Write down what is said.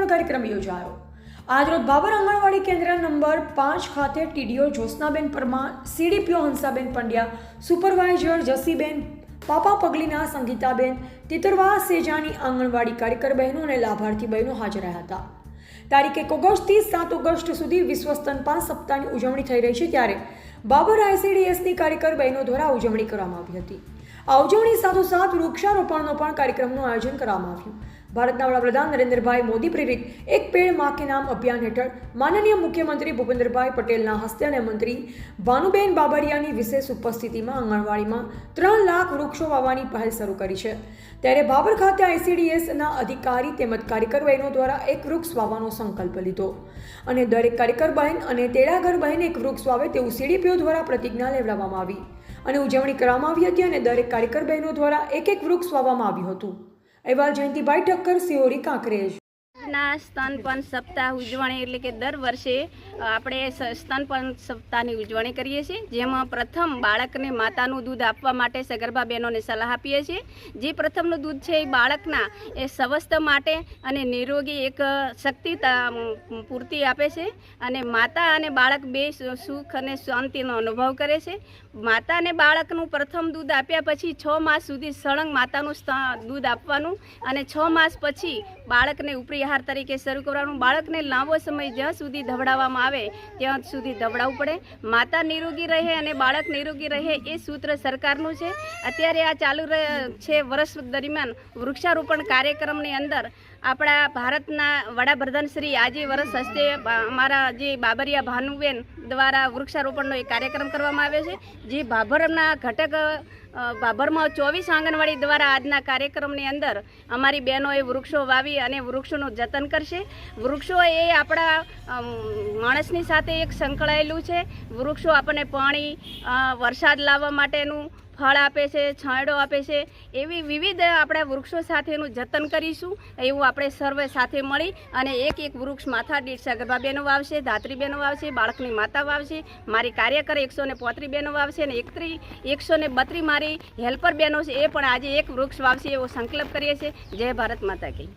વૃક્ષારોપણ કાર્યક્રમ યોજાયો। આજરોજ બાબર આંગણવાડી કેન્દ્ર નંબર 5 ખાતે ટીડીઓ જ્યોત્સનાબેન પરમાર, સીડીપીઓ હંસાબેન પંડ્યા, સુપરવાઇઝર જસીબેન, પાપા પગલીના સંગીતાબેન, તિતરવા સેજાની આંગણવાડી કાર્યકર બહેનો અને લાભાર્થી બહેનો હાજર રહ્યા હતા। તારીખ 1 ઓગસ્ટથી 7 ઓગસ્ટ સુધી વિશ્વ સ્તનપાન સપ્તાહની ઉજવણી થઈ રહી છે, ત્યારે બાબર આઈસીડીએસની કાર્યકર બહેનો દ્વારા ઉજવણી કરવામાં આવી હતી। આ ઉજવણી સાથોસાથ વૃક્ષારોપણનો પણ કાર્યક્રમનું આયોજન કરવામાં આવ્યું। ભારતના વડાપ્રધાન નરેન્દ્રભાઈ મોદી પ્રેરિત એક પેડ માં કે નામ અભિયાન હેઠળ માનનીય મુખ્યમંત્રી ભૂપેન્દ્રભાઈ પટેલના હસ્તે અને મંત્રી ભાનુબેન બાબરિયાની વિશેષ ઉપસ્થિતિમાં આંગણવાડીમાં 3 લાખ વૃક્ષો વાવવાની પહેલ શરૂ કરી છે। ત્યારે બાબર ખાતે આઈસીડીએસના અધિકારી તેમજ કાર્યકર બહેનો દ્વારા એક વૃક્ષ વાવવાનો સંકલ્પ લીધો અને દરેક કાર્યકર બહેન અને તેડાગર બહેન એક વૃક્ષ વાવે તેવું સીડીપીઓ દ્વારા પ્રતિજ્ઞા લેવડાવવામાં આવી અને ઉજવણી કરવામાં આવી હતી અને દરેક કાર્યકર બહેનો દ્વારા એક વૃક્ષ વાવવામાં આવ્યું હતું। અહેવાલ જયંતિભાઈ ઠક્કર, સિહોરી, કાંકરેજ। ના સ્તનપાન સપ્તાહ ઉજવણી એટલે કે દર વર્ષે આપણે સ્તનપાન સપ્તાહની ઉજવણી કરીએ છીએ, જેમાં પ્રથમ બાળકને માતાનું દૂધ આપવા માટે સગર્ભા બહેનોને સલાહ આપીએ છીએ। જે પ્રથમનું દૂધ છે એ બાળકના એ સ્વસ્થ માટે અને નિરોગી એક શક્તિ પૂર્તિ આપે છે અને માતા અને બાળક બે સુખ અને શાંતિનો અનુભવ કરે છે। માતા અને બાળકનું પ્રથમ દૂધ આપ્યા પછી 6 માસ સુધી સળંગ માતાનું દૂધ આપવાનું અને 6 માસ પછી બાળકને ઉપરી આહાર તરીકે શરૂ કરવાનું। બાળકને લાંબો સમય જ્યાં સુધી ધવડાવવામાં આવે ત્યાં સુધી ધવડાવવું પડે। માતા નિરોગી રહે અને બાળક નિરોગી રહે એ સૂત્ર સરકારનું છે। અત્યારે આ ચાલુ છે વર્ષ દરમિયાન વૃક્ષારોપણ કાર્યક્રમની અંદર આપણા ભારતના વડાપ્રધાન શ્રી આજે વર્ષ હસ્તે અમારા જે બાબરિયા ભાનુબેન દ્વારા વૃક્ષારોપણનો એક કાર્યક્રમ કરવામાં આવ્યો છે, જે બાબરના ઘટક બાબરમાં 24 આંગણવાડી દ્વારા આજના કાર્યક્રમની અંદર અમારી બહેનોએ વૃક્ષો વાવી અને વૃક્ષોનું જતન કરશે। વૃક્ષો એ આપણા માણસની સાથે એક સંકળાયેલું છે। વૃક્ષો આપણને પાણી, વરસાદ લાવવા માટેનું ફળ આપે છે, છાંયડો આપે છે। એવી વિવિધ આપણે વૃક્ષો સાથેનું જતન કરીશું એવું આપણે સર્વે સાથે મળી અને એક વૃક્ષ માથા દીઠ સગર્ભા બહેનો વાવશે, ધાત્રી બહેનો વાવશે, બાળકની માતા વાવશે, મારી કાર્યકર 135 બહેનો વાવશે અને 132 મારી હેલ્પર બહેનો છે એ પણ આજે એક વૃક્ષ વાવશે એવો સંકલ્પ કરીએ છીએ। જય ભારત માતા કી।